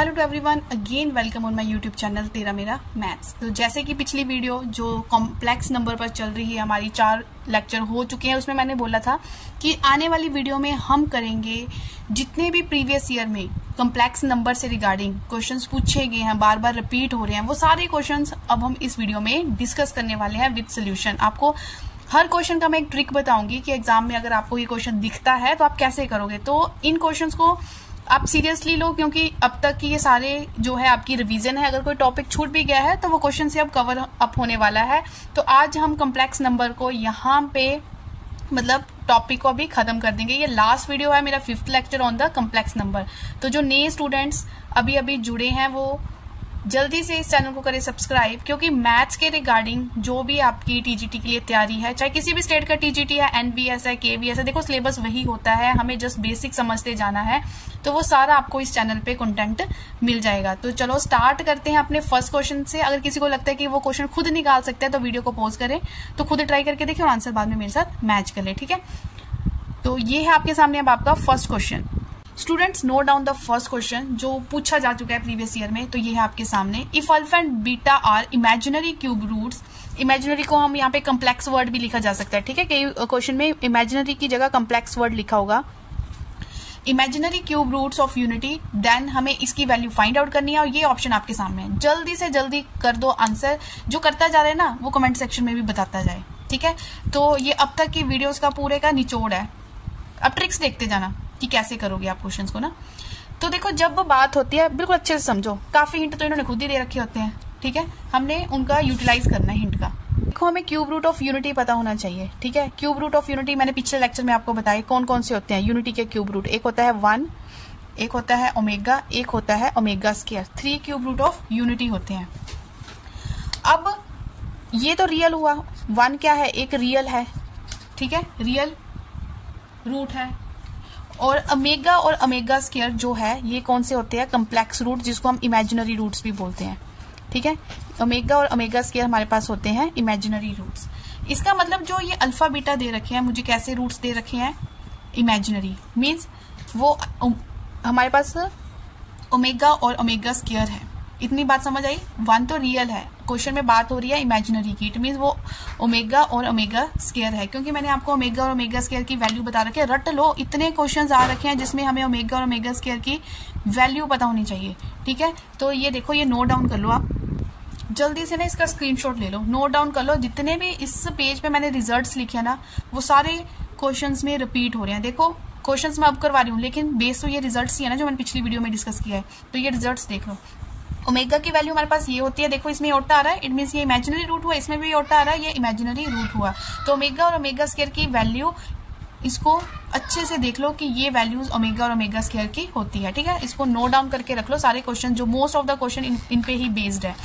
Hello to everyone, again welcome on my YouTube channel तेरा मेरा maths. तो जैसे कि पिछली वीडियो जो कॉम्प्लेक्स नंबर पर चल रही है, हमारी 4 लेक्चर हो चुके हैं, उसमें मैंने बोला था कि आने वाली वीडियो में हम करेंगे जितने भी प्रीवियस ईयर में कॉम्प्लेक्स नंबर से रिगार्डिंग क्वेश्चंस पूछे गए हैं, बार बार रिपीट हो रहे हैं, वो सारे क्वेश्चंस अब हम इस वीडियो में डिस्कस करने वाले हैं विद सोल्यूशन। आपको हर क्वेश्चन का मैं एक ट्रिक बताऊंगी कि एग्जाम में अगर आपको ये क्वेश्चन दिखता है तो आप कैसे करोगे। तो इन क्वेश्चंस को आप सीरियसली लो, क्योंकि अब तक की ये सारे जो है आपकी रिवीजन है। अगर कोई टॉपिक छूट भी गया है तो वो क्वेश्चन से अब कवर अप होने वाला है। तो आज हम कॉम्प्लेक्स नंबर को यहाँ पे मतलब टॉपिक को अभी खत्म कर देंगे। ये लास्ट वीडियो है मेरा 5th lecture on the complex number. तो जो नए स्टूडेंट्स अभी अभी जुड़े हैं वो जल्दी से इस चैनल को करें सब्सक्राइब, क्योंकि मैथ्स के रिगार्डिंग जो भी आपकी टीजीटी के लिए तैयारी है, चाहे किसी भी स्टेट का टीजीटी है, एनवीएस है, केवीएस है, देखो सिलेबस वही होता है, हमें जस्ट बेसिक समझते जाना है। तो वो सारा आपको इस चैनल पे कंटेंट मिल जाएगा। तो चलो स्टार्ट करते हैं अपने फर्स्ट क्वेश्चन से। अगर किसी को लगता है कि वो क्वेश्चन खुद निकाल सकते हैं तो वीडियो को पॉज करें, तो खुद ट्राई करके देखें और आंसर बाद में मेरे साथ मैच कर ले, ठीक है। तो ये है आपके सामने अब आपका first question. Students note down the first question जो पूछा जा चुका है प्रीवियस ईयर में। तो ये है आपके सामने, if alpha and beta are imaginary cube roots. Imaginary को हम यहाँ पे कम्प्लेक्स वर्ड भी लिखा जा सकता है, ठीक है। कई क्वेश्चन में इमेजिनरी की जगह कम्प्लेक्स वर्ड लिखा होगा। Imaginary cube roots of unity, then हमें इसकी वैल्यू फाइंड आउट करनी है और ये ऑप्शन आपके सामने है। जल्दी से जल्दी कर दो आंसर। जो करता जा रहा है ना वो कमेंट सेक्शन में भी बताता जाए, ठीक है। तो ये अब तक की वीडियोस का पूरे का निचोड़ है। अब ट्रिक्स देखते जाना कि कैसे करोगे आप क्वेश्चंस को ना। तो देखो जब बात होती है, बिल्कुल अच्छे से समझो, काफी हिंट तो इन्होंने खुद ही दे रखे होते हैं, ठीक है। हमने उनका यूटिलाइज करना है हिंट का। देखो हमें क्यूब रूट ऑफ यूनिटी पता होना चाहिए, ठीक है। क्यूब रूट ऑफ यूनिटी मैंने पिछले लेक्चर में आपको बताया कौन कौन से होते हैं यूनिटी के क्यूब रूट। एक होता है 1, एक होता है ओमेगा, एक होता है omega square. 3 cube root of unity होते हैं। अब ये तो रियल हुआ, 1 क्या है, एक रियल है, ठीक है, रियल रूट है। और ओमेगा और ओमेगा स्क्वायर जो है ये कौन से होते हैं, कम्प्लेक्स रूट, जिसको हम इमेजिनरी रूट्स भी बोलते हैं, ठीक है। ओमेगा और ओमेगा स्क्वायर हमारे पास होते हैं इमेजिनरी रूट्स। इसका मतलब जो ये अल्फा बीटा दे रखे हैं, मुझे कैसे रूट्स दे रखे हैं, इमेजिनरी, मीन्स वो हमारे पास ओमेगा और ओमेगा स्क्वायर है। इतनी बात समझ आई। 1 तो रियल है, क्वेश्चन में बात हो रही है इमेजिनरी की, इट मीन्स वो ओमेगा और ओमेगा स्क्वायर है। क्योंकि मैंने आपको ओमेगा और ओमेगा स्क्वायर की वैल्यू बता रखी है, रट लो। इतने क्वेश्चंस आ रखे हैं जिसमें हमें ओमेगा और ओमेगा स्क्वायर की वैल्यू पता होनी चाहिए, ठीक है। तो ये देखो, ये नोट डाउन कर लो आप जल्दी से ना, इसका स्क्रीनशॉट ले लो, नोट डाउन कर लो। जितने भी इस पेज पे मैंने रिजल्ट्स लिखे हैं ना, वो सारे क्वेश्चंस में रिपीट हो रहे हैं। देखो क्वेश्चंस मैं अब करवा रही हूँ, लेकिन बेस तो ये रिजल्ट्स ही है ना जो मैंने पिछली वीडियो में डिस्कस किया है। तो ये रिजल्ट्स देख लो। ओमेगा की वैल्यू हमारे पास ये होती है, देखो इसमें ओटा आ रहा है, इट मीन्स ये इमेजिनरी रूट हुआ, इसमें भी ओटा आ रहा है, ये इमेजिनरी रूट हुआ। तो ओमेगा और ओमेगा स्क्वायर की वैल्यू, इसको अच्छे से देख लो कि ये वैल्यूज ओमेगा और ओमेगा स्क्वायर की होती है, ठीक है। इसको नोट डाउन करके रख लो, सारे क्वेश्चन जो most of the question in पे ही बेस्ड है।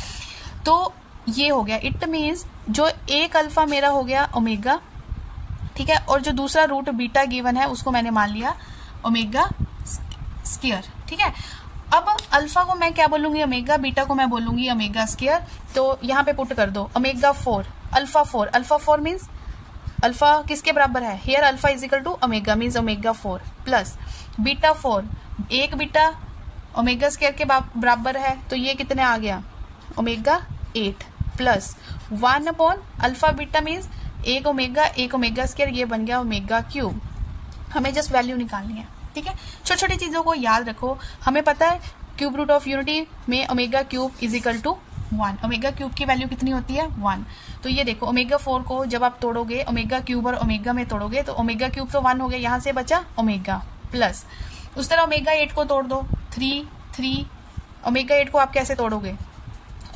तो ये हो गया, इट मीन्स जो एक अल्फा मेरा हो गया ओमेगा, ठीक है, और जो दूसरा रूट बीटा गिवन है उसको मैंने मान लिया ओमेगा स्क्वायर, ठीक है। अब अल्फा को मैं क्या बोलूंगी, ओमेगा, बीटा को मैं बोलूंगी ओमेगा स्क्वायर। तो यहाँ पे पुट कर दो omega 4, alpha 4, alpha 4 means alpha किसके बराबर है, here alpha is equal to omega, means omega 4 plus beta 4, एक बीटा ओमेगा स्क्वायर के बराबर है, तो ये कितने आ गया, omega 8 plus 1 upon alpha beta means एक ओमेगा स्क्वायर, ये बन गया ओमेगा क्यूब। हमें जस्ट वैल्यू निकालनी है, ठीक है। छोटी छोटी चीजों को याद रखो। हमें पता है क्यूब रूट ऑफ यूनिटी में omega cube is equal to 1। Omega cube की वैल्यू कितनी होती है, 1। तो ये देखो ओमेगा 4 को जब आप तोड़ोगे, ओमेगा क्यूब और ओमेगा में तोड़ोगे, तो ओमेगा क्यूब तो 1 हो गया, यहाँ से बचा ओमेगा प्लस, उस तरह ओमेगा 8 को तोड़ दो, 3 ओमेगा 8 को आप कैसे तोड़ोगे,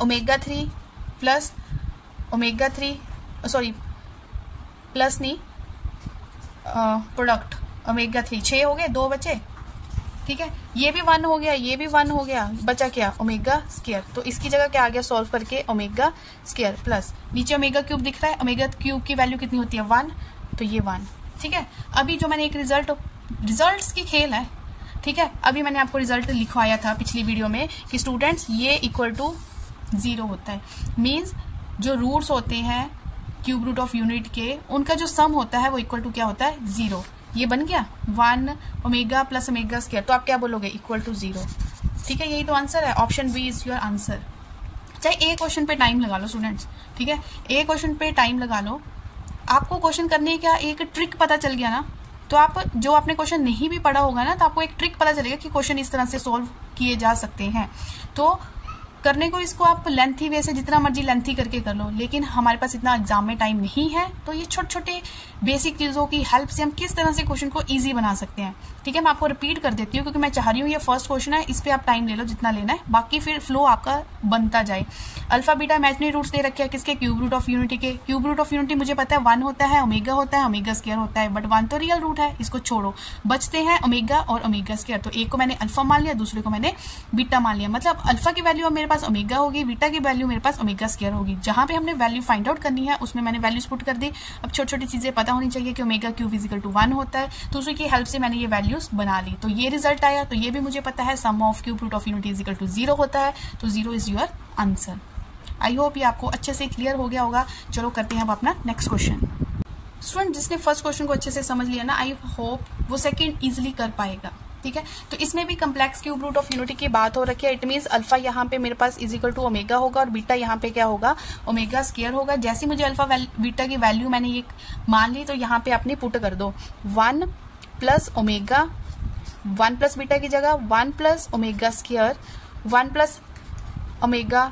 omega 3 plus omega 3, sorry plus नहीं, प्रोडक्ट ओमेगा 3, 6 हो गए, 2 बचे, ठीक है। ये भी 1 हो गया, ये भी 1 हो गया, बचा क्या, ओमेगा स्क्वायर। तो इसकी जगह क्या आ गया, सॉल्व करके ओमेगा स्क्वायर प्लस नीचे ओमेगा क्यूब दिख रहा है, ओमेगा क्यूब की वैल्यू कितनी होती है, 1, तो ये 1, ठीक है। अभी जो मैंने एक रिजल्ट्स की खेल है, ठीक है। अभी मैंने आपको रिजल्ट लिखवाया था पिछली वीडियो में कि स्टूडेंट्स ये इक्वल टू 0 होता है, मीन्स जो रूट्स होते हैं क्यूब रूट ऑफ यूनिट के, उनका जो सम होता है वो इक्वल टू क्या होता है, 0। ये बन गया 1 ओमेगा प्लस ओमेगा स्क्वायर, तो आप क्या बोलोगे, इक्वल टू 0। ठीक है, यही तो आंसर है, option B is your answer. चाहे एक क्वेश्चन पे टाइम लगा लो स्टूडेंट्स, ठीक है, एक क्वेश्चन पे टाइम लगा लो, आपको क्वेश्चन करने का एक ट्रिक पता चल गया ना, तो आप जो आपने क्वेश्चन नहीं भी पढ़ा होगा ना, तो आपको एक ट्रिक पता चलेगा कि क्वेश्चन इस तरह से सोल्व किए जा सकते हैं। तो करने को इसको आप लेंथी वे से जितना मर्जी लेंथी करके कर लो, लेकिन हमारे पास इतना एग्जाम में टाइम नहीं है, तो ये छोटे छोटे बेसिक चीजों की हेल्प से हम किस तरह से क्वेश्चन को इजी बना सकते हैं। ठीक है, मैं आपको रिपीट कर देती हूँ क्योंकि मैं चाह रही हूँ ये फर्स्ट क्वेश्चन है, इस पे आप टाइम ले लो जितना लेना है, बाकी फिर फ्लो आपका बनता जाए। अल्फा बीटा इमेजिनरी रूट्स दे रखे हैं किसके, क्यूब रूट ऑफ यूनिटी के। क्यूब रूट ऑफ यूनिटी मुझे पता है 1 होता है, ओमेगा होता है, ओमेगा स्क्वायर होता है, बट 1 तो रियल रूट है, इसको छोड़ो, बचते हैं ओमेगा और ओमेगा स्क्वायर। तो एक को मैंने अल्फा मान लिया, दूसरे को मैंने बीटा मान लिया, मतलब अल्फा की वैल्यू मेरे पास ओमेगा होगी, बीटा की वैल्यू मेरे पास ओमेगा स्क्वायर होगी। जहां पे हमने वैल्यू फाइंड आउट करनी है उसमें मैंने वैल्यूज पुट कर दी। अब छोटी छोटी चीजें पता होनी चाहिए कि ओमेगा क्यूब इजिकल टू 1 होता है, तो उसी की हेल्प से मैंने ये वैल्यूज बना ली, तो ये रिजल्ट आया। तो ये भी मुझे पता है sum of cube root of unity is equal to 0 होता है, तो 0 is your answer. I hope ये आपको अच्छे से क्लियर हो गया होगा। चलो करते हैं अब अपना नेक्स्ट क्वेश्चन। स्टूडेंट जिसने फर्स्ट क्वेश्चन को अच्छे से समझ लिया ना, आई होप वो सेकंड इजीली कर पाएगा। ठीक है, तो इसमें भी complex cube root of unity की बात हो रखी है। इट मीन्स अल्फा यहाँ पे मेरे पास इजिकल टू ओमेगा होगा और बीटा यहाँ पे क्या होगा, ओमेगा स्क्वायर होगा। जैसे मुझे अल्फा बीटा की वैल्यू मैंने ये मान ली, तो यहाँ पे आपने पुट कर दो 1 प्लस ओमेगा, 1 प्लस बीटा की जगह 1 plus omega square, 1 plus omega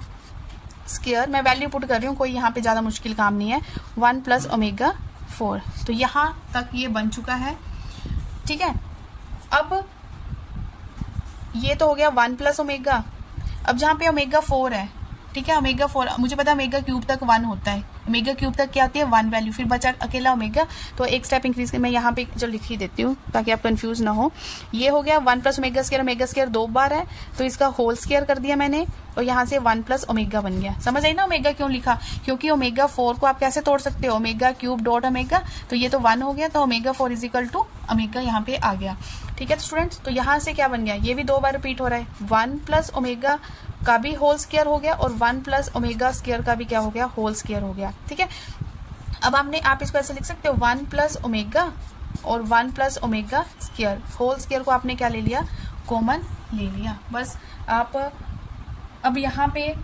square, मैं वैल्यू पुट कर रही हूँ, कोई यहाँ पे ज्यादा मुश्किल काम नहीं है, 1 प्लस ओमेगा 4। तो यहाँ तक ये बन चुका है। ठीक है, अब ये तो हो गया 1 प्लस ओमेगा। अब जहाँ पे ओमेगा 4 है, ठीक है, ओमेगा 4 मुझे पता है ओमेगा क्यूब तक 1 होता है, ओमेगा क्यूब तक क्या आती है 1 वैल्यू, फिर बचा अकेला ओमेगा, तो एक स्टेप इंक्रीज कर मैं यहाँ पे जो लिख ही देती हूँ ताकि आप कंफ्यूज ना हो। ये हो गया 1 प्लस ओमेगा स्क्वायर 2 बार है, तो इसका होल स्क्वायर कर दिया मैंने, और यहाँ से 1 प्लस ओमेगा बन गया। समझ आई ना ओमेगा क्यों लिखा, क्योंकि ओमेगा 4 को आप कैसे तोड़ सकते हो, ओमेगा क्यूब डॉट ओमेगा, तो ये तो 1 हो गया, तो ओमेगा 4 इजिकल टू ओमेगा यहाँ पे आ गया। ठीक है तो स्टूडेंट्स, तो यहाँ से क्या बन गया, ये भी 2 बार रिपीट हो रहा है, 1 प्लस ओमेगा का भी होल स्क्वायर हो गया और 1 प्लस ओमेगा स्क्वायर का भी क्या हो गया, होल स्क्वायर हो गया। ठीक है, अब आप इसको ऐसे लिख सकते हो 1 प्लस ओमेगा और 1 plus omega square, whole square को आपने क्या ले लिया, कॉमन ले लिया। बस आप अब यहाँ पे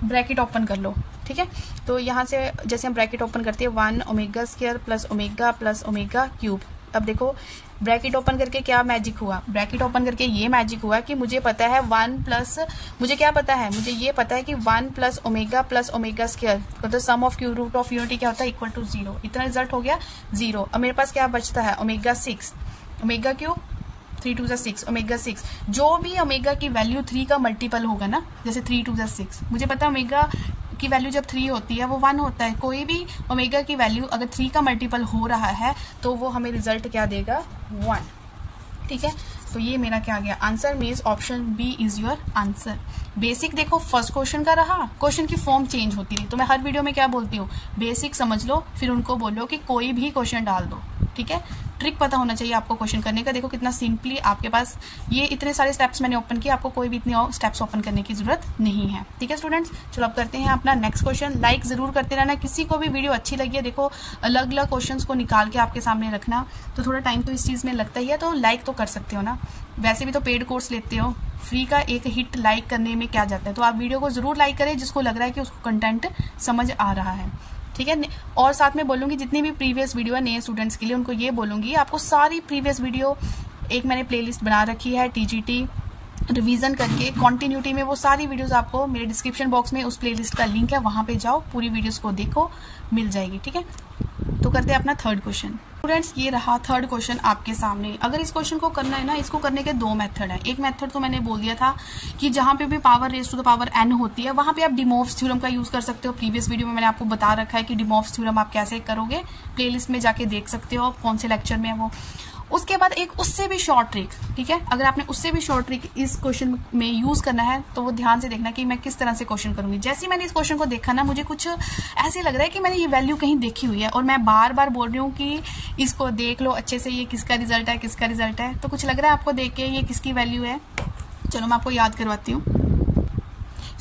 ब्रैकेट ओपन कर लो। ठीक है, तो यहाँ से जैसे हम ब्रैकेट ओपन करते हैं 1 omega square plus omega cube. अब देखो ब्रैकेट ओपन करके क्या मैजिक हुआ, ब्रैकेट ओपन करके ये मैजिक हुआ कि मुझे पता है 1 प्लस, मुझे क्या पता है, मुझे ये पता है कि 1 प्लस ओमेगा स्क्वायर तो sum of cube root of unity क्या होता है, इक्वल टू 0। इतना रिजल्ट हो गया 0। अब मेरे पास क्या बचता है, ओमेगा 6, ओमेगा क्यूब 3 2 6, ओमेगा 6, जो भी ओमेगा की वैल्यू 3 का मल्टीपल होगा ना, जैसे 3 2 6, मुझे पता है ओमेगा की वैल्यू जब 3 होती है वो 1 होता है, कोई भी ओमेगा की वैल्यू अगर 3 का मल्टीपल हो रहा है तो वो हमें रिजल्ट क्या देगा, 1। ठीक है, तो ये मेरा क्या आ गया answer, means option B is your answer. Basic देखो फर्स्ट क्वेश्चन का रहा, क्वेश्चन की फॉर्म चेंज होती रही, तो मैं हर वीडियो में क्या बोलती हूँ, बेसिक समझ लो, फिर उनको बोलो कि कोई भी क्वेश्चन डाल दो। ठीक है, ट्रिक पता होना चाहिए आपको क्वेश्चन करने का। देखो कितना सिंपली आपके पास ये इतने सारे स्टेप्स मैंने ओपन किए, आपको कोई भी इतने स्टेप्स ओपन करने की जरूरत नहीं है। ठीक है स्टूडेंट्स, चलो अब करते हैं अपना नेक्स्ट क्वेश्चन। लाइक जरूर करते रहना, किसी को भी वीडियो अच्छी लगी है, देखो अलग अलग क्वेश्चंस को निकाल के आपके सामने रखना, तो थोड़ा टाइम तो इस चीज में लगता ही है, तो लाइक तो कर सकते हो ना, वैसे भी तो पेड कोर्स लेते हो, फ्री का एक हिट लाइक करने में क्या जाता है, तो आप वीडियो को जरूर लाइक करें जिसको लग रहा है कि उसको कंटेंट समझ आ रहा है। ठीक है, और साथ में बोलूंगी जितनी भी प्रीवियस वीडियो है नए स्टूडेंट्स के लिए, उनको ये बोलूंगी आपको सारी प्रीवियस वीडियो एक मैंने प्लेलिस्ट बना रखी है टीजीटी रिवीजन करके, कॉन्टिन्यूटी में वो सारी वीडियोस आपको मेरे डिस्क्रिप्शन बॉक्स में उस प्लेलिस्ट का लिंक है, वहां पे जाओ, पूरी वीडियोस को देखो, मिल जाएगी। ठीक है, तो करते हैं अपना थर्ड क्वेश्चन। स्टूडेंट्स ये रहा थर्ड क्वेश्चन आपके सामने। अगर इस क्वेश्चन को करना है ना, इसको करने के 2 मेथड है। एक मेथड तो मैंने बोल दिया था कि जहां पे भी power raise to the power n होती है वहां पे आप डिमोव्स थ्योरम का यूज कर सकते हो। प्रीवियस वीडियो में मैंने आपको बता रखा है कि डिमोव्स थ्योरम आप कैसे करोगे, प्लेलिस्ट में जाके देख सकते हो कौन से लेक्चर में है वो। उसके बाद एक उससे भी शॉर्ट ट्रिक, ठीक है, अगर आपने उससे भी शॉर्ट ट्रिक इस क्वेश्चन में यूज करना है तो वो ध्यान से देखना कि मैं किस तरह से क्वेश्चन करूंगी। जैसे मैंने इस क्वेश्चन को देखा ना, मुझे कुछ ऐसे लग रहा है कि मैंने ये वैल्यू कहीं देखी हुई है, और मैं बार बार बोल रही हूँ कि इसको देख लो अच्छे से, ये किसका रिजल्ट है, किसका रिजल्ट है। तो कुछ लग रहा है आपको देख के ये किसकी वैल्यू है, चलो मैं आपको याद करवाती हूँ।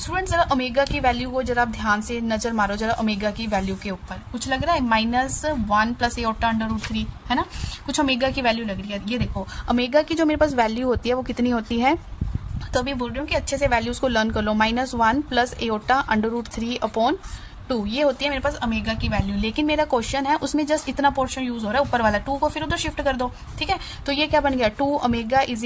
स्टूडेंट जरा ओमेगा की वैल्यू को जरा आप ध्यान से नजर मारो जरा ओमेगा की वैल्यू के ऊपर। कुछ लग रहा है -1 + एओर्टा अंडर रूट 3 है ना, कुछ ओमेगा की वैल्यू लग रही है। ये देखो ओमेगा की जो मेरे पास वैल्यू होती है वो कितनी होती है, तो अभी बोल रही हूँ कि अच्छे से वैल्यूज को लर्न कर लो। -1 + एओर्टा अंडर रूट 3/2 ये होती है मेरे पास ओमेगा की वैल्यू। लेकिन मेरा क्वेश्चन है उसमें जस्ट इतना पोर्शन यूज हो रहा है, ऊपर वाला 2 को फिर उधर शिफ्ट कर दो, ठीक है। तो ये क्या बन गया 2 ओमेगा =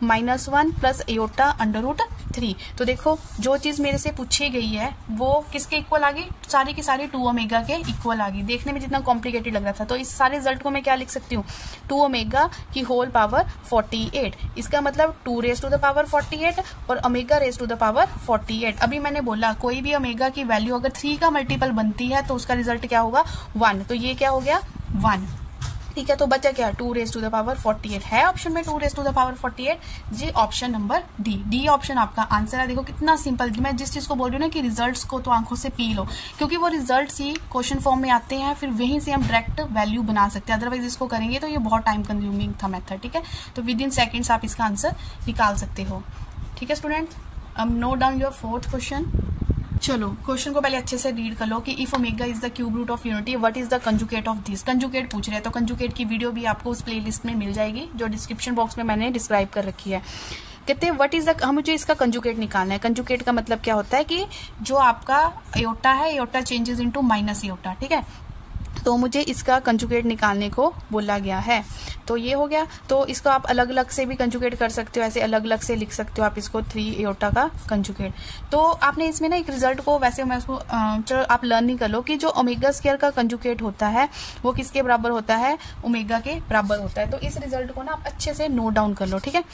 -1 + एओर्टा अंडर रूट 3। तो देखो जो चीज मेरे से पूछी गई है वो किसके इक्वल आ गई, सारी की सारी 2 ओमेगा के इक्वल आ गई। देखने में जितना कॉम्प्लिकेटेड लग रहा था, तो इस सारे रिजल्ट को मैं क्या लिख सकती हूँ 2 ओमेगा की होल पावर 48। इसका मतलब 2⁻48 और ω⁻48। अभी मैंने बोला कोई भी ओमेगा की वैल्यू अगर 3 का मल्टीपल बनती है तो उसका रिजल्ट क्या होगा 1। तो ये क्या हो गया 1, ठीक है। तो बचा क्या 2⁻48 है ऑप्शन में 2⁻48 जी, ऑप्शन नंबर डी ऑप्शन आपका आंसर है। देखो कितना सिंपल, मैं जिस चीज को बोल रही हूँ ना कि रिजल्ट्स को तो आंखों से पी लो, क्योंकि वो रिजल्ट्स ही क्वेश्चन फॉर्म में आते हैं, फिर वहीं से हम डायरेक्ट वैल्यू बना सकते हैं। अदरवाइज इसको करेंगे तो ये बहुत टाइम कंज्यूमिंग था मेथड, ठीक है। तो विद इन सेकेंड्स आप इसका आंसर निकाल सकते हो, ठीक है स्टूडेंट। अब note down your 4th question. चलो क्वेश्चन को पहले अच्छे से रीड कर लो कि if omega is the cube root of unity what is the conjugate of this. Conjugate पूछ रहे हैं तो कंजुगेट की वीडियो भी आपको उस प्लेलिस्ट में मिल जाएगी जो डिस्क्रिप्शन बॉक्स में मैंने डिस्क्राइब कर रखी है। कहते हैं व्हाट इज द, हम मुझे इसका कंजुगेट निकालना है। कंजुगेट का मतलब क्या होता है कि जो आपका एओर्टा है, aorta changes into minus aorta, ठीक है। तो मुझे इसका कंजुगेट निकालने को बोला गया है। तो ये हो गया, तो इसको आप अलग अलग से भी कंजुगेट कर सकते हो, ऐसे अलग अलग से लिख सकते हो आप इसको 3 एओर्टा का कंजुगेट। तो आपने इसमें ना एक रिजल्ट को, वैसे मैं उसको चलो आप लर्न ही कर लो कि जो ओमेगा स्क्वायर का कंजुगेट होता है वो किसके बराबर होता है, ओमेगा के बराबर होता है। तो इस रिजल्ट को ना आप अच्छे से नोट डाउन कर लो, ठीक है,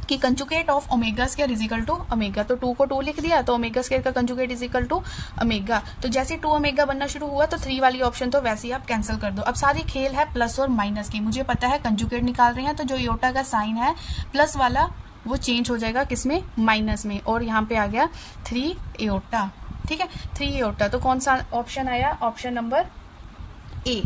कि conjugate of omega square is equal to omega. तो 2 को 2 लिख दिया, तो ओमेगा स्क्वायर का conjugate is equal to omega. तो जैसे 2 ओमेगा बनना शुरू हुआ तो 3 वाली ऑप्शन तो वैसे ही आप कैंसिल कर दो। अब सारी खेल है प्लस और माइनस की। मुझे पता है कंजुगेट निकाल रहे हैं तो जो एओर्टा का साइन है प्लस वाला वो चेंज हो जाएगा किसमें, माइनस में, और यहाँ पे आ गया 3 एओर्टा, ठीक है, 3 एओर्टा। तो कौन सा ऑप्शन आया, ऑप्शन नंबर ए।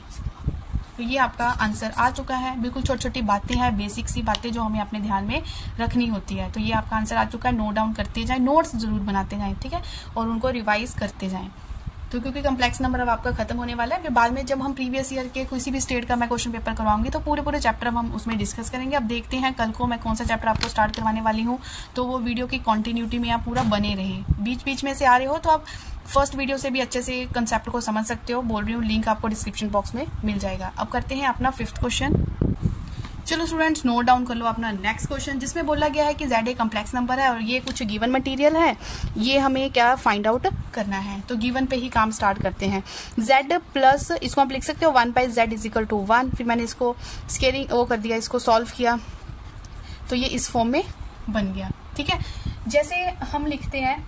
तो ये आपका आंसर आ चुका है। बिल्कुल छोटी छोटी बातें हैं, बेसिक सी बातें जो हमें अपने ध्यान में रखनी होती है। तो ये आपका आंसर आ चुका है। नोट डाउन करते जाएं, नोट्स जरूर बनाते जाएं, ठीक है, और उनको रिवाइज करते जाएं। तो क्योंकि कम्प्लेक्स नंबर अब आपका खत्म होने वाला है, फिर बाद में जब हम प्रीवियस ईयर के किसी भी स्टेट का मैं क्वेश्चन पेपर करवाऊंगी तो पूरे चैप्टर हम उसमें डिस्कस करेंगे। अब देखते हैं कल को मैं कौन सा चैप्टर आपको स्टार्ट करवाने वाली हूँ, तो वो वीडियो की कंटिन्यूटी में आप पूरा बने रहे। बीच बीच में से आ रहे हो तो आप फर्स्ट वीडियो से भी अच्छे से कंसेप्ट को समझ सकते हो। बोल रही हूँ लिंक आपको डिस्क्रिप्शन बॉक्स में मिल जाएगा। अब करते हैं अपना 5th क्वेश्चन। चलो स्टूडेंट्स नोट डाउन कर लो अपना नेक्स्ट क्वेश्चन, जिसमें बोला गया है कि Z एक कम्प्लेक्स नंबर है और ये कुछ गिवन मटेरियल है, ये हमें क्या फाइंड आउट करना है। तो गिवन पे ही काम स्टार्ट करते हैं। Z प्लस, इसको आप लिख सकते हो 1/z इज इक्वल टू 1। फिर मैंने इसको स्केलिंग वो कर दिया, इसको सॉल्व किया तो ये इस फॉर्म में बन गया, ठीक है। जैसे हम लिखते हैं,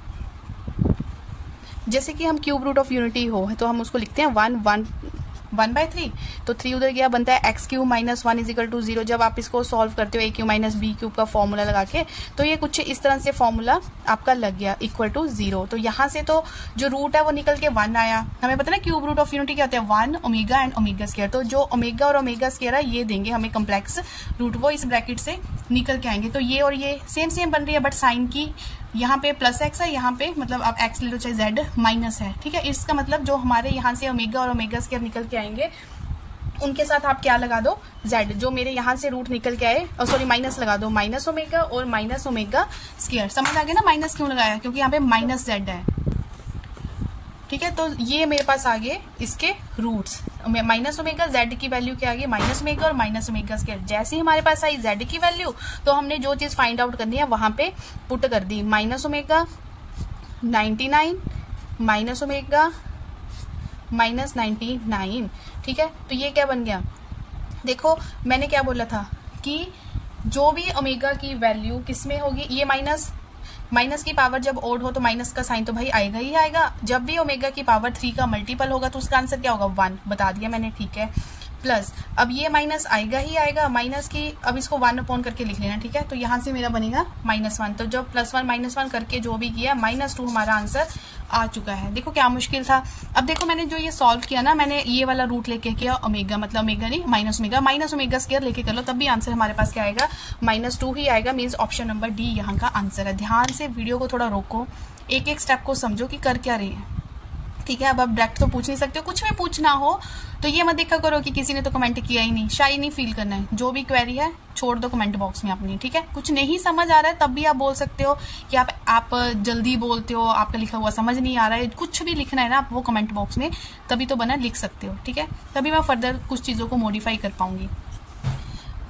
जैसे कि हम क्यूब रूट ऑफ यूनिटी हो तो हम उसको लिखते हैं 1/3। तो 3 उधर गया, बनता है x³ - 1 इज इक्वल टू 0। जब आप इसको सॉल्व करते हो a³ - b³ का फॉर्मूला लगा के, तो ये कुछ इस तरह से फॉर्मूला आपका लग गया इक्वल टू 0। तो यहाँ से तो जो रूट है वो निकल के 1 आया। हमें पता ना क्यूब रूट ऑफ यूनिटी क्या होता है, 1 ओमेगा एंड ओमेगा स्क्वायर। तो जो ओमेगा और ओमेगा स्क्वायर है ये देंगे हमें कम्प्लेक्स रूट, वो इस ब्रैकेट से निकल के आएंगे। तो ये और ये सेम बन रही है, बट साइन की यहाँ पे प्लस x है, यहाँ पे मतलब आप x ले लो चाहे z माइनस है, ठीक है। इसका मतलब जो हमारे यहाँ से ओमेगा और ओमेगा स्क्वायर निकल के आएंगे उनके साथ आप क्या लगा दो, z। जो मेरे यहाँ से रूट निकल के आए, सॉरी माइनस लगा दो, माइनस ओमेगा और माइनस ओमेगा स्क्वायर। समझ आ गया ना माइनस क्यों लगाया, क्योंकि यहाँ पे माइनस z है, ठीक है। तो ये मेरे पास आ गए इसके रूट्स। माइनस ओमेगा, z की वैल्यू क्या आ गई, माइनस ओमेगा और माइनस ओमेगा स्क्वायर। जैसे ही हमारे पास आई z की वैल्यू तो हमने जो चीज फाइंड आउट करनी है वहां पे पुट कर दी। Minus omega 99 minus omega minus 99, ठीक है। तो ये क्या बन गया, देखो मैंने क्या बोला था कि जो भी ओमेगा की वैल्यू किसमें होगी, ये माइनस की पावर जब ओड हो तो माइनस का साइन तो भाई आएगा ही आएगा। जब भी ओमेगा की पावर 3 का मल्टीपल होगा तो उसका आंसर क्या होगा 1, बता दिया मैंने, ठीक है। प्लस अब ये माइनस आएगा ही आएगा, माइनस की अब इसको 1 अपॉन करके लिख लेना, ठीक है। तो यहाँ से मेरा बनेगा -1, तो जब +1 -1 करके जो भी किया -2 हमारा आंसर आ चुका है। देखो क्या मुश्किल था। अब देखो मैंने जो ये सॉल्व किया ना, मैंने ये वाला रूट लेके किया ओमेगा, मतलब ओमेगा नहीं माइनस ओमेगा स्क्वायर लेके कर लो, तब भी आंसर हमारे पास क्या आएगा, -2 ही आएगा। मीन्स ऑप्शन नंबर डी यहाँ का आंसर है। ध्यान से वीडियो को थोड़ा रोको, एक एक स्टेप को समझो कि कर क्या रही है, ठीक है। अब आप डायरेक्ट तो पूछ नहीं सकते हो, कुछ भी पूछना हो तो ये मत देखा करो कि किसी ने तो कमेंट किया ही नहीं, शाय नहीं फील करना है। जो भी क्वेरी है छोड़ दो कमेंट बॉक्स में अपनी, ठीक है। कुछ नहीं समझ आ रहा है तब भी आप बोल सकते हो कि आप जल्दी बोलते हो, आपका लिखा हुआ समझ नहीं आ रहा है, कुछ भी लिखना है ना आप वो कमेंट बॉक्स में तभी तो बना लिख सकते हो, ठीक है। तभी मैं फर्दर कुछ चीज़ों को मॉडिफाई कर पाऊंगी,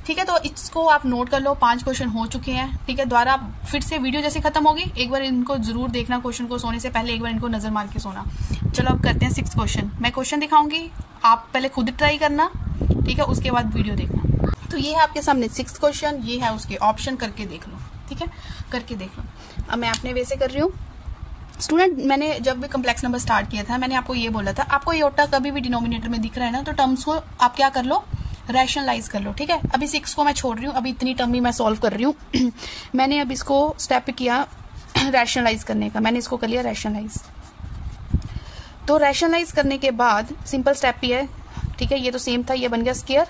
ठीक है। तो इसको आप नोट कर लो, 5 क्वेश्चन हो चुके हैं, ठीक है। दोबारा फिर से वीडियो जैसे खत्म होगी एक बार इनको जरूर देखना, क्वेश्चन को सोने से पहले एक बार इनको नजर मार के सोना। चलो अब करते हैं 6 क्वेश्चन। मैं क्वेश्चन दिखाऊंगी, आप पहले खुद ट्राई करना, ठीक है, उसके बाद वीडियो देखना। तो ये है आपके सामने 6 क्वेश्चन, ये है उसके ऑप्शन, करके देख लो, ठीक है, करके देख लो। अब मैं अपने वे से कर रही हूँ। स्टूडेंट, मैंने जब भी कम्प्लेक्स नंबर स्टार्ट किया था मैंने आपको ये बोला था, आपको योटा कभी भी डिनोमिनेटर में दिख रहा है ना तो टर्म्स को आप क्या कर लो, रैशनलाइज कर लो, ठीक है। अभी 6 को मैं छोड़ रही हूँ, अभी इतनी टर्म ही मैं सॉल्व कर रही हूँ। मैंने अब इसको स्टेप किया रैशनलाइज करने का, मैंने इसको कर लिया रैशनलाइज। तो रैशनलाइज करने के बाद सिंपल स्टेप ही है, ठीक है। ये तो सेम था, ये बन गया स्क्वायर,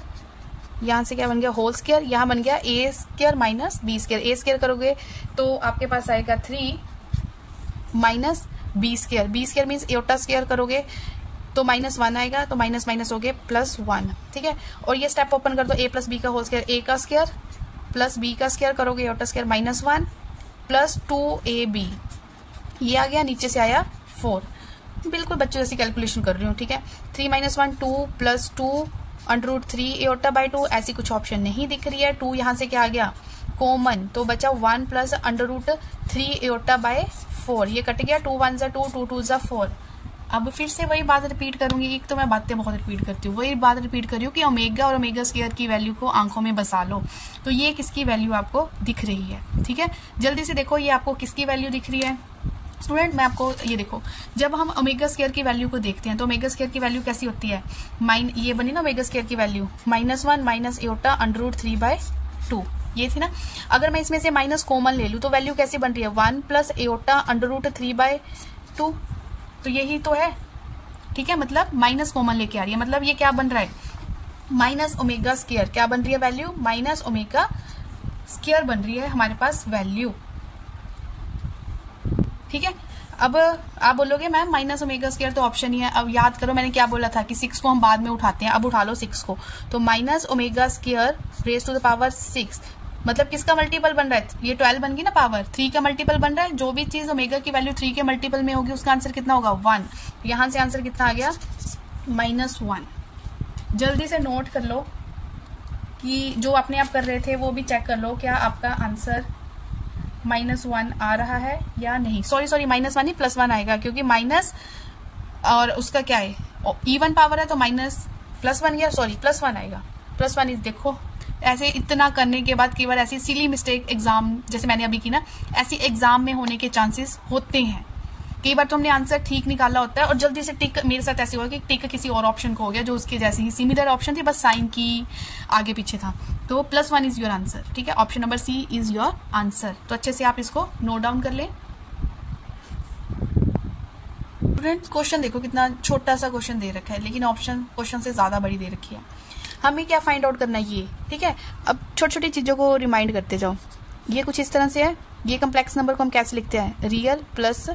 यहाँ से क्या बन गया होल स्क्वायर, यहाँ बन गया a square minus b square. a square करोगे तो आपके पास आएगा 3 minus b square, b square means एटा स्क्वायर करोगे तो -1 आएगा, तो माइनस माइनस हो गए +1, ठीक है। और ये स्टेप ओपन कर दो, a प्लस बी का होल स्क्वायर, a का स्क्वायर प्लस b का स्क्वायर करोगे एटा स्क्वायर -1 प्लस 2ab, ये आ गया, नीचे से आया 4। बिल्कुल बच्चों जैसी कैलकुलेशन कर रही हूँ, ठीक है। 3 - 1 2 प्लस 2 √3 एटा/2, ऐसी कुछ ऑप्शन नहीं दिख रही है। 2 यहाँ से क्या आ गया कॉमन, तो बचा 1 प्लस √3 एटा/4, ये कट गया, 2 1 2 2 2 4। अब फिर से वही बात रिपीट करूंगी, एक तो मैं बातें बहुत रिपीट करती हूँ, वही बात रिपीट कर रही हूँ कि ओमेगा और ओमेगा स्क्वायर की वैल्यू को आंखों में बसा लो। तो ये किसकी वैल्यू आपको दिख रही है, ठीक है। जल्दी से देखो ये आपको किसकी वैल्यू दिख रही है। स्टूडेंट, मैं आपको ये देखो, जब हम ओमेगा स्क्वायर की वैल्यू को देखते हैं तो ओमेगा स्क्वायर की वैल्यू कैसी होती है, ये बनी ना ओमेगा स्क्वायर की वैल्यू -1 माइनस एटा √3/2, ये थी ना। अगर मैं इसमें से माइनस कॉमन ले लूँ तो वैल्यू कैसी बन रही है 1 प्लस एटा √3/2, तो यही तो है, ठीक है। मतलब माइनस कॉमन लेके आ रही है, मतलब ये क्या बन रहा है माइनस ओमेगा स्क्वायर, क्या बन रही है वैल्यू माइनस ओमेगा स्क्वायर बन रही है हमारे पास वैल्यू, ठीक है। अब आप बोलोगे मैम माइनस ओमेगा स्क्वायर तो ऑप्शन ही है। अब याद करो मैंने क्या बोला था कि 6 को हम बाद में उठाते हैं, अब उठा लो 6 को, तो minus omega square raise to the power 6, मतलब किसका मल्टीपल बन रहा है, ये 12 बन गई ना पावर, 3 का मल्टीपल बन रहा है। जो भी चीज ओमेगा की वैल्यू 3 के मल्टीपल में होगी उसका आंसर कितना होगा 1, यहां से आंसर कितना आ गया -1। जल्दी से नोट कर लो कि जो अपने आप कर रहे थे वो भी चेक कर लो क्या आपका आंसर -1 आ रहा है या नहीं। सॉरी -1 नहीं +1 आएगा, क्योंकि माइनस और उसका क्या है इवन पावर है तो +1 या +1 आएगा, +1 देखो। ऐसे इतना करने के बाद केवल ऐसी सिली मिस्टेक एग्जाम जैसे मैंने अभी की ना, ऐसी एग्जाम में होने के चांसेस होते हैं। कई बार तो हमने आंसर ठीक निकाला होता है और जल्दी से टिक, मेरे साथ ऐसे हुआ कि टिक किसी और ऑप्शन को हो गया जो उसके जैसे ही सिमिलर ऑप्शन थी, बस साइन की आगे पीछे था। तो +1 इज योर आंसर, ठीक है। Option number C is your answer. तो अच्छे से आप इसको नोट डाउन कर लें। स्टूडेंट्स, क्वेश्चन देखो कितना छोटा सा क्वेश्चन दे रखा है, लेकिन ऑप्शन क्वेश्चन से ज्यादा बड़ी दे रखी है। हमें क्या फाइंड आउट करना है ये, ठीक है। अब छोटी छोटी चीजों को रिमाइंड करते जाओ। ये कुछ इस तरह से है, ये कम्प्लेक्स नंबर को हम कैसे लिखते हैं, रियल प्लस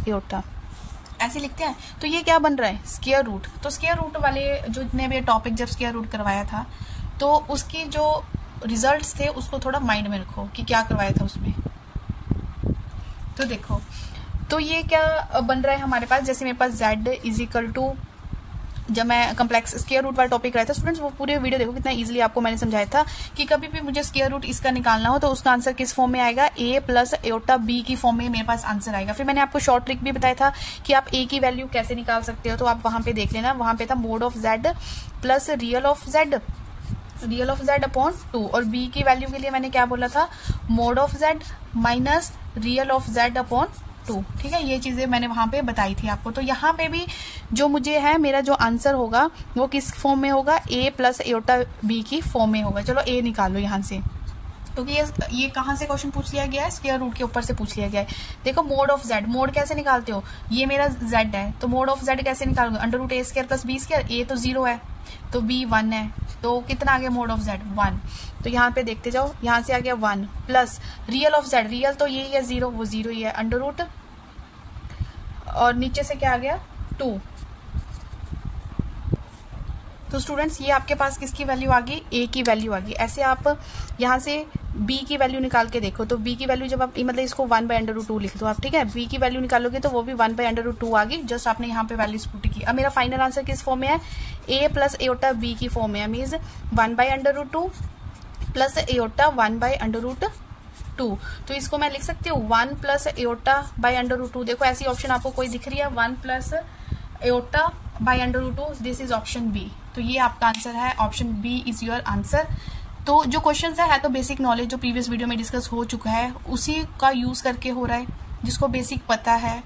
एटा, ऐसे लिखते हैं। तो ये क्या बन रहा है स्क्वायर रूट। तो स्क्वायर रूट वाले जो जितने भी टॉपिक जब स्क्वायर रूट करवाया था तो उसके जो रिजल्ट्स थे उसको थोड़ा माइंड में रखो कि क्या करवाया था उसमें। तो देखो, तो ये क्या बन रहा है हमारे पास, जैसे मेरे पास z इज इक्वल टू, जब मैं कम्प्लेक्स स्क्वायर रूट वाला टॉपिक कराया था स्टूडेंट्स, वो पूरे वीडियो देखो कितना इजीली आपको मैंने समझाया था कि कभी भी मुझे स्क्वायर रूट इसका निकालना हो तो उसका आंसर किस फॉर्म में आएगा, a प्लस एटा b की फॉर्म में मेरे पास आंसर आएगा। फिर मैंने आपको शॉर्ट ट्रिक भी बताया था कि आप a की वैल्यू कैसे निकाल सकते हो, तो आप वहां पे देख लेना, वहां पे था mode of z plus real of z upon 2, और b की वैल्यू के लिए मैंने क्या बोला था mode of z minus real of z upon 2। ठीक है, ये चीजें मैंने वहां पे बताई थी आपको। तो यहाँ पे भी जो मुझे है, मेरा जो आंसर होगा वो किस फॉर्म में होगा, a प्लस एयोटा b की फॉर्म में होगा। चलो a निकालो यहाँ से, क्योंकि ये कहाँ से क्वेश्चन पूछ लिया गया है, स्क्वायर रूट के ऊपर से पूछ लिया गया है। देखो मोड ऑफ z, मोड कैसे निकालते हो, ये मेरा z है तो मोड ऑफ z कैसे निकालोगे, under root a square plus b square. a तो 0 है तो b 1 है, तो कितना आ गया मोड ऑफ z 1। तो यहाँ पे देखते जाओ, यहाँ से आ गया 1 plus real of z, real तो यही है 0, वो 0 ही है, अंडर रूट और नीचे से क्या आ गया 2। तो स्टूडेंट्स ये आपके पास किसकी वैल्यू आ गई, a की वैल्यू आ गई। ऐसे आप यहाँ से b की वैल्यू निकाल के देखो, तो b की वैल्यू जब आप मतलब इसको 1/√2 लिख दो आप, ठीक है, b की वैल्यू निकालोगे तो वो भी 1/√2 आ गई, जस्ट आपने यहाँ पे वैल्यूज पुट की। अब मेरा फाइनल आंसर किस फॉर्म में है, a प्लस एयोटा b की फॉर्म में है, मीन्स 1/√2 प्लस एयोटा 1/√2। तो इसको मैं लिख सकती हूँ 1 प्लस एयोटा /√2। देखो ऐसी ऑप्शन आपको कोई दिख रही है, 1 plus iota /√2, this is option B. तो ये आपका आंसर है, option B is your answer. तो जो क्वेश्चन है तो बेसिक नॉलेज जो प्रीवियस वीडियो में डिस्कस हो चुका है उसी का यूज करके हो रहा है, जिसको बेसिक पता है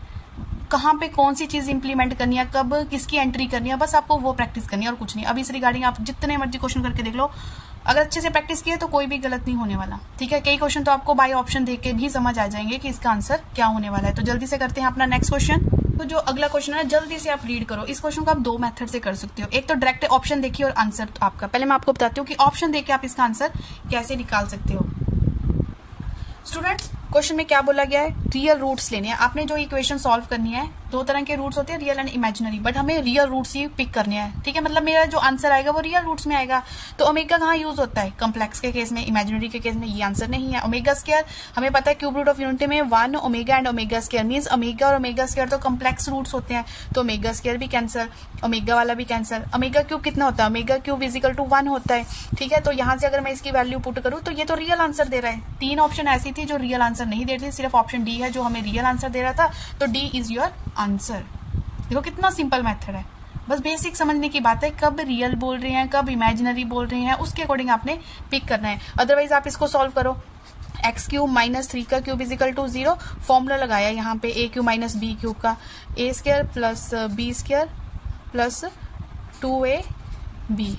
कहाँ पे कौन सी चीज इंप्लीमेंट करनी है, कब किसकी एंट्री करनी है, बस आपको वो प्रैक्टिस करनी है और कुछ नहीं। अब इस रिगार्डिंग आप जितने मर्जी क्वेश्चन करके देख लो, अगर अच्छे से प्रैक्टिस किए तो कोई भी गलत नहीं होने वाला। ठीक है, कई क्वेश्चन तो आपको बाय ऑप्शन देख के भी समझ आ जाएंगे कि इसका आंसर क्या होने वाला है। तो जल्दी से करते हैं अपना नेक्स्ट क्वेश्चन। तो जो अगला क्वेश्चन है जल्दी से आप रीड करो। इस क्वेश्चन को आप 2 मेथड से कर सकते हो, एक तो डायरेक्ट ऑप्शन देखिए और आंसर आपका। पहले मैं आपको बताती हूँ कि ऑप्शन देख के आप इसका आंसर कैसे निकाल सकते हो। स्टूडेंट्स क्वेश्चन में क्या बोला गया है, रियल रूट्स लेने हैं। आपने जो इक्वेशन सॉल्व करनी है, 2 तरह के रूट्स होते हैं, रियल एंड इमेजिनरी, बट हमें रियल रूट्स ही पिक करने हैं। ठीक है, मतलब मेरा जो आंसर आएगा वो रियल रूट्स में आएगा। तो ओमेगा कहाँ यूज होता है, कॉम्प्लेक्स के केस में, इमेजिनरी के केस में ये आंसर नहीं है। ओमेगा स्क्वायर हमें पता है, क्यूब रूट ऑफ यूनिटी में 1 omega and omega square, means omega और ओमेगा स्क्वायर तो कॉम्प्लेक्स रूट्स होते हैं, तो ओमेगा स्क्वायर भी कैंसिल, ओमेगा वाला भी कैंसिल। ओमेगा क्यूब कितना होता है, ओमेगा क्यूब इजिकल टू 1 होता है। ठीक है, तो यहाँ से अगर मैं इसकी वैल्यू पुट करूँ तो ये तो रियल आंसर दे रहा है। 3 ऑप्शन ऐसी थी जो रियल आंसर नहीं दे रही थी, सिर्फ ऑप्शन डी है जो हमें रियल आंसर दे रहा था, तो डी इज योर आंसर। देखो कितना सिंपल मेथड है, बस बेसिक समझने की बात है, कब रियल बोल रहे हैं कब इमेजिनरी बोल रहे हैं उसके अकॉर्डिंग आपने पिक करना है। अदरवाइज आप इसको सॉल्व करो, एक्स क्यूब माइनस 3 का क्यूब इजिकल टू 0, फॉर्मूला लगाया यहाँ पे a cube minus b cube का, a square plus b square plus 2ab,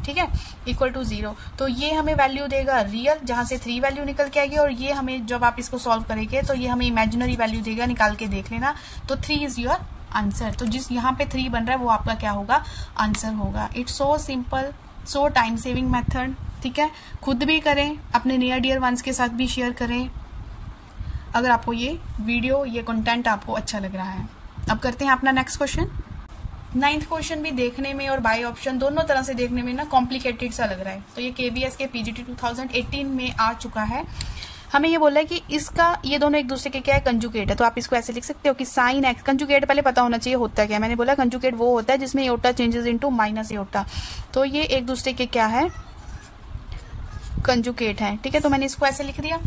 ठीक है, इक्वल टू 0। तो ये हमें वैल्यू देगा रियल, जहां से 3 वैल्यू निकल के आएगी, और ये हमें जब आप इसको सॉल्व करेंगे तो ये हमें इमेजिनरी वैल्यू देगा, निकाल के देख लेना। तो 3 इज योर आंसर। तो जिस यहाँ पे 3 बन रहा है वो आपका क्या होगा, आंसर होगा। It's so simple, so time saving method. ठीक है, खुद भी करें, अपने नियर डियर वंस के साथ भी शेयर करें अगर आपको ये वीडियो ये कंटेंट आपको अच्छा लग रहा है। अब करते हैं अपना नेक्स्ट क्वेश्चन। 9th क्वेश्चन भी देखने में और बाय ऑप्शन दोनों तरह से देखने में ना कॉम्प्लिकेटेड सा लग रहा है। तो ये केवीएस के पीजीटी 2018 में आ चुका है। हमें ये बोला है कि इसका ये दोनों एक दूसरे के क्या है, कंजुगेट है। तो आप इसको ऐसे लिख सकते हो कि साइन एक्स, कंजुगेट पहले पता होना चाहिए होता क्या है। मैंने बोला कंजुगेट वो होता है जिसमें aorta changes into minus aorta, तो ये एक दूसरे के क्या है, कंजुगेट है। ठीक है, तो मैंने इसको ऐसे लिख दिया।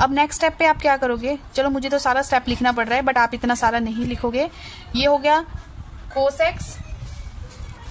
अब नेक्स्ट स्टेप पे आप क्या करोगे, चलो मुझे तो सारा स्टेप लिखना पड़ रहा है बट आप इतना सारा नहीं लिखोगे। ये हो गया कोस एक्स,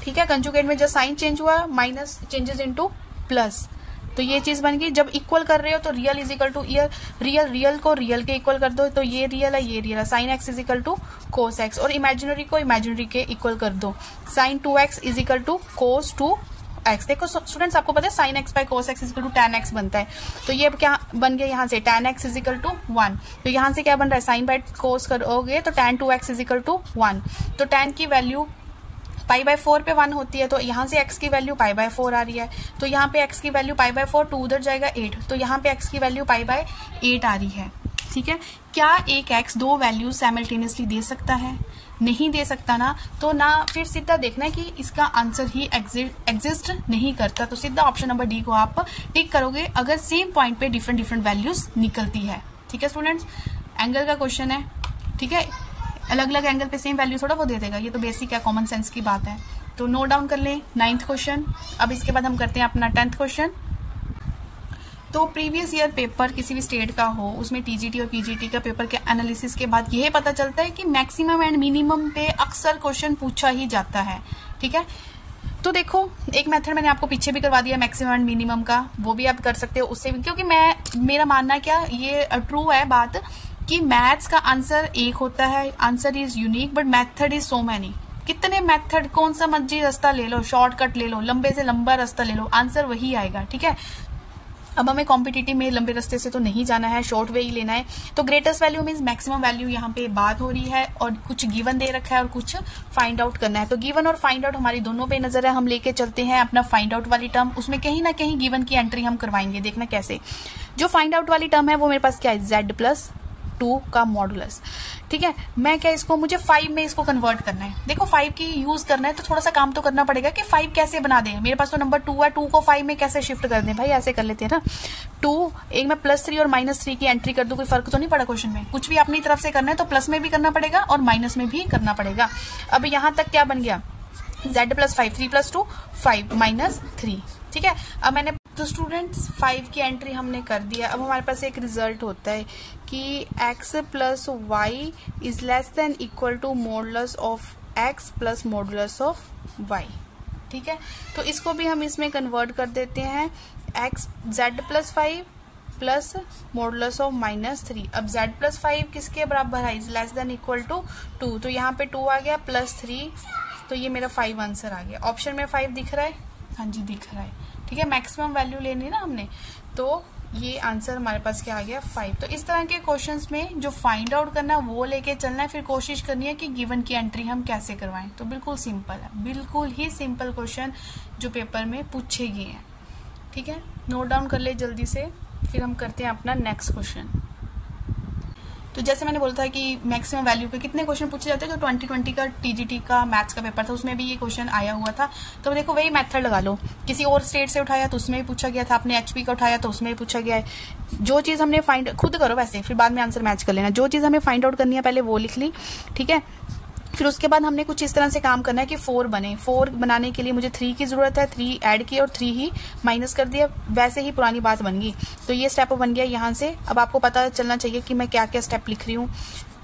ठीक है, कंजुगेट में जब साइन चेंज हुआ माइनस चेंजेस इनटू प्लस, तो ये चीज बन गई। जब इक्वल कर रहे हो तो real is equal to real, real को रियल के इक्वल कर दो, तो ये रियल है ये रियल है, sine x is equal to cos x, और इमेजिनरी को इमेजिनरी के इक्वल कर दो, sine 2x is equal to cos 2x। देखो स्टूडेंट्स आपको पता है sine x by cos x is equal to tan x बनता है, तो ये क्या बन गया यहाँ से tan x is equal to 1। तो यहाँ से क्या बन रहा है, साइन बाय कोस करोगे तो tan 2x is equal to 1। तो tan की वैल्यू π/4 पे 1 होती है, तो यहाँ से x की वैल्यू π/4 आ रही है, तो यहाँ पे x की वैल्यू π/4, 2 उधर जाएगा 8, तो यहाँ पे x की वैल्यू π/8 आ रही है। ठीक है, क्या एक x 2 वैल्यू साइमल्टेनियसली दे सकता है, नहीं दे सकता ना, तो ना फिर सीधा देखना है कि इसका आंसर ही एग्जिस्ट नहीं करता, तो सीधा ऑप्शन नंबर डी को आप टिक करोगे अगर सेम पॉइंट पे डिफरेंट डिफरेंट वैल्यूज निकलती है। ठीक है स्टूडेंट्स, एंगल का क्वेश्चन है, ठीक है, अलग अलग एंगल पे सेम वैल्यू थोड़ा वो दे देगा, ये तो बेसिक है, कॉमन सेंस की बात है। तो नोट डाउन कर लें 9th क्वेश्चन। अब इसके बाद हम करते हैं अपना 10th क्वेश्चन। तो प्रीवियस ईयर पेपर किसी भी स्टेट का हो, उसमें टीजीटी और पीजीटी का पेपर के एनालिसिस के बाद यह पता चलता है कि मैक्सिमम एंड मिनिमम पे अक्सर क्वेश्चन पूछा ही जाता है। ठीक है, तो देखो एक मेथड मैंने आपको पीछे भी करवा दिया मैक्सिमम एंड मिनिमम का, वो भी आप कर सकते हो उससे भी, क्योंकि मेरा मानना क्या ये ट्रू है बात कि मैथ्स का आंसर एक होता है, answer is unique, but method is so many. कितने मेथड, कौन सा मर्जी रास्ता ले लो, शॉर्टकट ले लो, लंबे से लंबा रास्ता ले लो, आंसर वही आएगा। ठीक है, अब हमें कॉम्पिटिटिव में लंबे रास्ते से तो नहीं जाना है, शॉर्ट वे ही लेना है। तो greatest value means maximum value यहाँ पे बात हो रही है, और कुछ गिवन दे रखा है और कुछ फाइंड आउट करना है। तो गिवन और फाइंड आउट हमारी दोनों पे नजर है। हम लेके चलते हैं अपना फाइंड आउट वाली टर्म, उसमें कहीं ना कहीं गिवन की एंट्री हम करवाएंगे। देखना कैसे। जो फाइंड आउट वाली टर्म है वो मेरे पास क्या है, z+2 का मॉडुलस। ठीक है, मैं क्या इसको, मुझे 5 में इसको कन्वर्ट करना है। देखो 5 की यूज करना है तो थोड़ा सा काम तो करना पड़ेगा कि 5 कैसे बना दें। मेरे पास तो नंबर 2 है, 2 को 5 में कैसे शिफ्ट कर दें भाई, ऐसे कर लेते हैं ना। 2 एक में +3 और -3 की एंट्री कर दूं, कोई फर्क तो नहीं पड़ा क्वेश्चन में। कुछ भी अपनी तरफ से करना है तो प्लस में भी करना पड़ेगा और माइनस में भी करना पड़ेगा। अब यहां तक क्या बन गया, z+5, 3+2 5 -3। ठीक है, अब मैंने तो स्टूडेंट्स 5 की एंट्री हमने कर दिया। अब हमारे पास एक रिजल्ट होता है कि x + y is less than equal to modulus of x plus modulus of y। ठीक है, तो इसको भी हम इसमें कन्वर्ट कर देते हैं, z+5 प्लस मॉडुलस ऑफ -3। अब z+5 किसके बराबर है, is less than equal to 2, तो यहाँ पे 2 आ गया +3, तो ये मेरा 5 आंसर आ गया। ऑप्शन में 5 दिख रहा है, हाँ जी दिख रहा है। ठीक है, मैक्सिमम वैल्यू लेनी ना हमने, तो ये आंसर हमारे पास क्या आ गया 5। तो इस तरह के क्वेश्चंस में जो फाइंड आउट करना है वो लेके चलना है, फिर कोशिश करनी है कि गिवन की एंट्री हम कैसे करवाएं। तो बिल्कुल सिंपल है, बिल्कुल ही सिंपल क्वेश्चन जो पेपर में पूछे गए हैं। ठीक है, नोट डाउन कर ले जल्दी से, फिर हम करते हैं अपना नेक्स्ट क्वेश्चन। तो जैसे मैंने बोला था कि मैक्सिमम वैल्यू पे कितने क्वेश्चन पूछे जाते हैं, जो 2020 का टीजीटी का मैथ्स का पेपर था उसमें भी ये क्वेश्चन आया हुआ था। तो देखो वही मेथड लगा लो, किसी और स्टेट से उठाया तो उसमें भी पूछा गया था, आपने एचपी का उठाया तो उसमें भी पूछा गया है। जो चीज हमने फाइंड, खुद करो वैसे, फिर बाद में आंसर मैच कर लेना। जो चीज हमें फाइंड आउट करनी है पहले वो लिख ली। ठीक है, फिर उसके बाद हमने कुछ इस तरह से काम करना है कि 4 बने। 4 बनाने के लिए मुझे 3 की जरूरत है, 3 ऐड किया और 3 ही माइनस कर दिया, वैसे ही पुरानी बात बन गई। तो ये स्टेप बन गया यहाँ से। अब आपको पता चलना चाहिए कि मैं क्या क्या स्टेप लिख रही हूँ।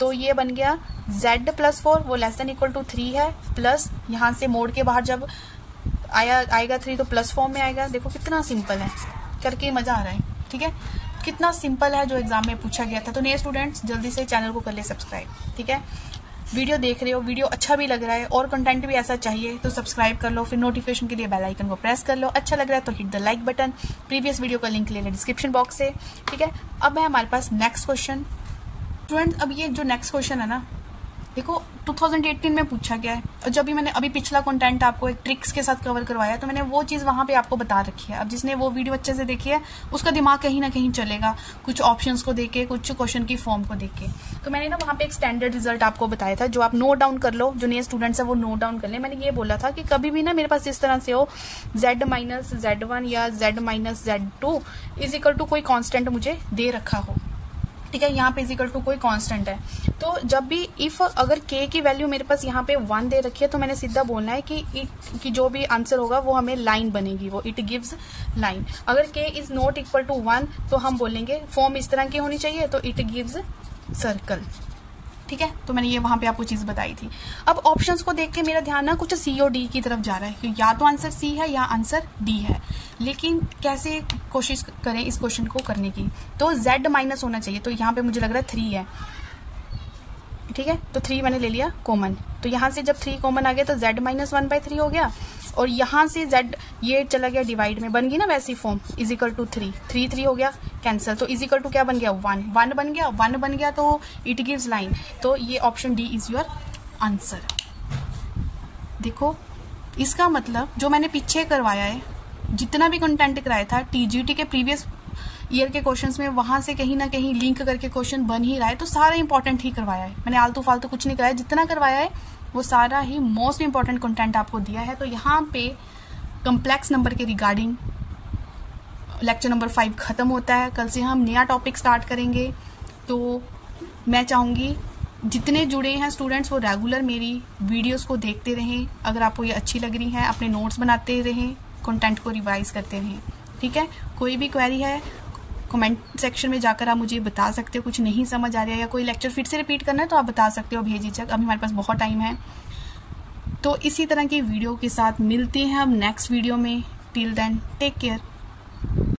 तो ये बन गया z+4 वो लेस देन इक्वल टू 3 है, प्लस यहाँ से मोड़ के बाहर जब आएगा 3 तो प्लस फॉर्म में आएगा। देखो कितना सिंपल है, करके मजा आ रहा है। ठीक है, कितना सिंपल है जो एग्जाम में पूछा गया था। तो नए स्टूडेंट्स जल्दी से चैनल को कर ले सब्सक्राइब। ठीक है, वीडियो देख रहे हो, वीडियो अच्छा भी लग रहा है और कंटेंट भी ऐसा चाहिए तो सब्सक्राइब कर लो, फिर नोटिफिकेशन के लिए बेल आइकन को प्रेस कर लो। अच्छा लग रहा है तो hit the like button. Previous video का लिंक ले लें डिस्क्रिप्शन बॉक्स से। ठीक है, अब है हमारे पास नेक्स्ट क्वेश्चन। स्टूडेंट अब ये जो नेक्स्ट क्वेश्चन है ना, देखो 2018 में पूछा गया है, और जब भी मैंने अभी पिछला कंटेंट आपको एक ट्रिक्स के साथ कवर करवाया तो मैंने वो चीज़ वहाँ पे आपको बता रखी है। अब जिसने वो वीडियो अच्छे से देखी है उसका दिमाग कहीं ना कहीं चलेगा, कुछ ऑप्शंस को देख के, कुछ क्वेश्चन की फॉर्म को देख के। तो मैंने ना वहाँ पे एक स्टैंडर्ड रिजल्ट आपको बताया था, जो आप नोट डाउन कर लो, जो नए स्टूडेंट्स है वो नोट डाउन कर ले। मैंने ये बोला था कि कभी भी ना मेरे पास इस तरह से हो z-z1 या z-z2 इज इक्वल टू कोई कॉन्स्टेंट मुझे दे रखा हो। ठीक है, यहाँ पे इज इक्वल टू कोई कांस्टेंट है। तो जब भी इफ अगर k की वैल्यू मेरे पास यहाँ पे 1 दे रखी है तो मैंने सीधा बोलना है कि जो भी आंसर होगा वो हमें लाइन बनेगी, वो इट गिव्स लाइन। अगर k is not equal to 1 तो हम बोलेंगे फॉर्म इस तरह की होनी चाहिए, तो इट गिव्स सर्कल। ठीक है, तो मैंने ये वहां पे आपको चीज बताई थी। अब ऑप्शंस को देख के मेरा ध्यान ना कुछ सी और डी की तरफ जा रहा है, कि या तो आंसर सी है या आंसर डी है। लेकिन कैसे कोशिश करें इस क्वेश्चन को करने की, तो z माइनस होना चाहिए, तो यहाँ पे मुझे लग रहा है 3 है। ठीक है, तो 3 मैंने ले लिया कॉमन, तो यहाँ से जब 3 कॉमन आ गया तो z-1/3 हो गया, और यहाँ से z ये चला गया डिवाइड में, बन गई ना वैसी फॉर्म, इज इक्वल टू 3 हो गया कैंसिल, तो इज इक्वल टू क्या बन गया 1 बन गया, तो इट गिव्स लाइन। तो ये option D is your answer. देखो इसका मतलब जो मैंने पीछे करवाया है, जितना भी कंटेंट कराया था टीजीटी के प्रीवियस ईयर के क्वेश्चंस में, वहां से कहीं ना कहीं लिंक करके क्वेश्चन बन ही रहा है, तो सारा इंपॉर्टेंट ही करवाया है मैंने, आलतू फालतू कुछ नहीं कराया। जितना करवाया है वो सारा ही मोस्ट इंपॉर्टेंट कंटेंट आपको दिया है। तो यहाँ पे कॉम्प्लेक्स नंबर के रिगार्डिंग लेक्चर नंबर 5 खत्म होता है। कल से हम नया टॉपिक स्टार्ट करेंगे। तो मैं चाहूंगी जितने जुड़े हैं स्टूडेंट्स वो रेगुलर मेरी वीडियोस को देखते रहें। अगर आपको ये अच्छी लग रही है अपने नोट्स बनाते रहें, कंटेंट को रिवाइज करते रहें। ठीक है, कोई भी क्वेरी है कमेंट सेक्शन में जाकर आप मुझे बता सकते हो, कुछ नहीं समझ आ रहा है या कोई लेक्चर फिर से रिपीट करना है तो आप बता सकते हो बेझिझक, अभी हमारे पास बहुत टाइम है। तो इसी तरह की वीडियो के साथ मिलते हैं हम नेक्स्ट वीडियो में। Till then take care.